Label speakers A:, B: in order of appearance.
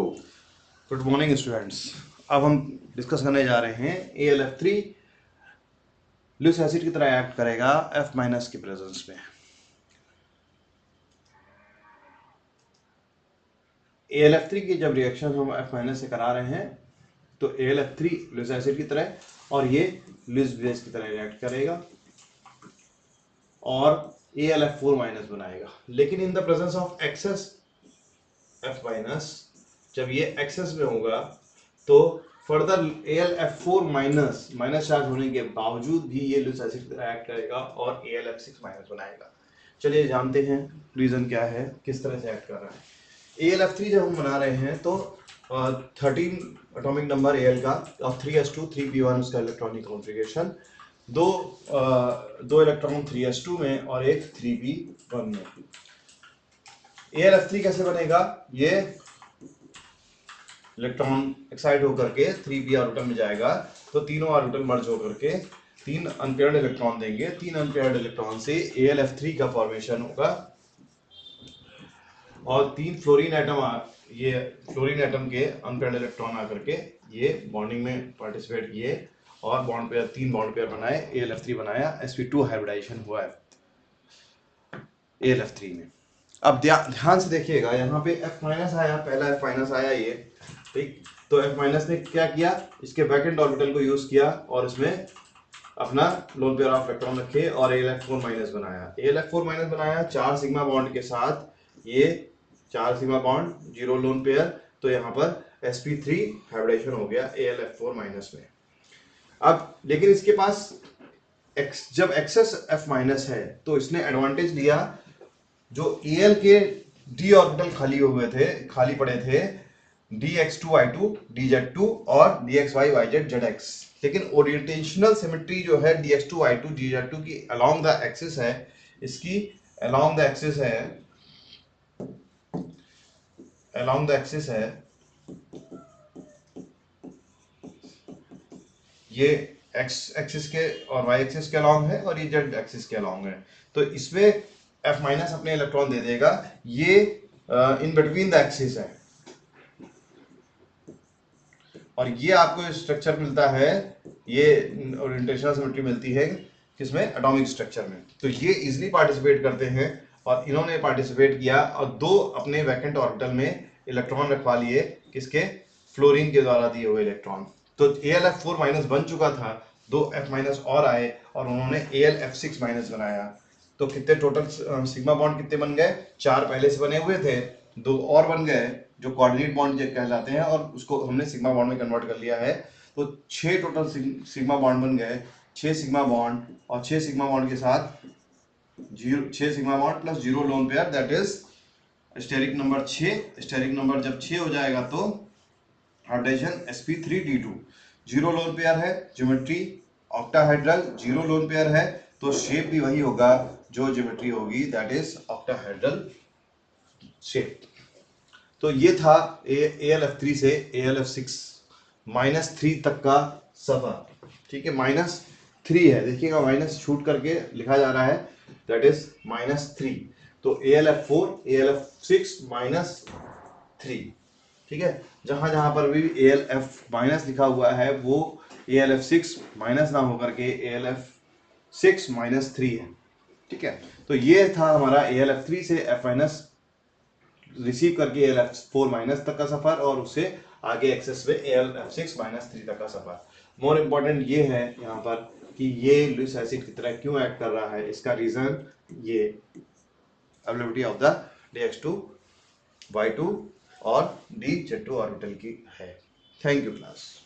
A: Good morning students. अब हम discuss करने जा रहे हैं AlF3 लुइस एसिड की तरह एक्ट करेगा F माइनस के प्रेजेंस में। AlF3 की जब रिएक्शन हम F माइनस से करा रहे हैं तो AlF3 लुइस एसिड की तरह और ये लुइस बेस की तरह रिएक्ट करेगा और AlF4 माइनस बनाएगा। लेकिन in the presence of excess F minus, जब ये एक्सेस में होगा तो फर्दर AlF4 माइनस चार्ज होने के बावजूद भी ये लुइस एसिड की तरह एक्ट करेगा और AlF6 माइनस बनाएगा। चलिए जानते हैं रीजन क्या है, किस तरह से एक्ट कर रहा है। AlF3 जब हम बना रहे हैं तो 13 एटॉमिक नंबर Al का और 3s2 3p1 उसका इलेक्ट्रॉनिक कॉन्फ़िगरेशन, दो इलेक्ट्रॉन 3s2 में और एक 3p1 में। AlF3 कैसे बनेगा? ये इलेक्ट्रॉन एक्साइट होकर के 3p ऑर्बिटल में जाएगा तो तीनों ऑर्बिटल मर्ज होकर के 3 अनपेयर्ड इलेक्ट्रॉन देंगे। 3 अनपेयर्ड इलेक्ट्रॉन से AlF3 का फॉर्मेशन होगा और 3 फ्लोरीन एटम ये फ्लोरीन एटम के अनपेयर्ड इलेक्ट्रॉन आकर के ये बॉन्डिंग में पार्टिसिपेट किए और बॉन्ड पेयर 3 बॉन्ड पेयर बनाए, AlF3 बनाया, sp2 हाइब्रिडाइजेशन हुआ है AlF3 में। अब ध्यान से देखिएगा, यहाँ पे F माइनस आया, पहला F माइनस आया ये, ठीक। तो F माइनस ने क्या किया, इसके वैकेंट ऑर्बिटल को यूज किया और इसमें अपना लोन पेयर ऑफ इलेक्ट्रॉन रखे और AlF4 माइनस बनाया। AlF4 माइनस बनाया 4 सिग्मा बॉन्ड के साथ, ये 4 सिग्मा बॉन्ड 0 लोन पेयर, तो यहाँ पर sp3 हाइब्रिडेशन हो गया AlF4 माइनस में। अब लेकिन इसके पास जब एक्सेस F माइनस है तो इसने एडवांटेज लिया, जो Al के d ऑर्बिटल खाली पड़े थे, dx2y2 dz2 और dxy yz zx, लेकिन ओरिएंटेशनल सिमेट्री जो है dx2y2 dz2 की अलोंग द एक्सिस है, इसकी अलोंग द एक्सिस है ये x एक्सिस के और y एक्सिस के अलोंग है और ये z एक्सिस के अलोंग है। तो इसमें F माइनस अपने इलेक्ट्रॉन दे देगा, ये इन बिटवीन द एक्सिस है और ये आपको स्ट्रक्चर मिलता है, ये ओरिएंटेशनल सिमेट्री मिलती है किसमें, एटॉमिक स्ट्रक्चर में। तो ये इजीली पार्टिसिपेट करते हैं और इन्होंने पार्टिसिपेट किया और 2 अपने वैकेंट ऑर्बिटल में इलेक्ट्रॉन रखवा लिए, किसके, फ्लोरीन के द्वारा दिए हुए इलेक्ट्रॉन। तो AlF4 माइनस बन चुका था, 2 F माइनस और आए और उन्होंने AlF6 माइनस बनाया। तो कितने टोटल सिग्मा बॉन्ड कितने बन गए, 4 पहले से बने हुए थे, 2 और बन गए जो कोऑर्डिनेट बॉन्ड कहलाते हैं और उसको हमने सिग्मा बॉन्ड में कन्वर्ट कर लिया है। तो 6 टोटल सिग्मा बॉन्ड बन गए, 6 सिग्मा बॉन्ड और 6 सिग्मा बॉन्ड के साथ 6 sigma bond plus 0 lone pair, that is steric number 6। Steric number जब 6 हो जाएगा तो हाइब्रिडेशन sp3d2, 0 लोन पेयर है, ज्योमेट्री ऑक्टाहेड्रल, 0 लोन पेयर है, तो शेप भी वही होगा जो ज्योमेट्री होगी, दैट इज ऑक्टाहेड्रल शेप। तो ये था AlF3 से AlF6 -3 तक का सफर, ठीक है। -3 है, देखिएगा माइनस छूट करके लिखा जा रहा है, दैट इज -3। तो AlF4 AlF6 -3, ठीक है। जहां जहां पर भी AlF- लिखा हुआ है वो AlF6 माइनस ना होकर के AlF6 -3 है, ठीक है। तो ये था हमारा AlF3 से F- रिसीव करके AlF4 माइनस तक का सफर और उससे आगे एक्सेस में AlF6 -3 तक का सफर। मोर इंपॉर्टेंट ये है यहाँ पर कि ये लुइस एसिड की तरह क्यों एक्ट कर रहा है, इसका रीजन ये availability of the dx2 y2 और dz2 ऑर्बिटल की है। Thank you class.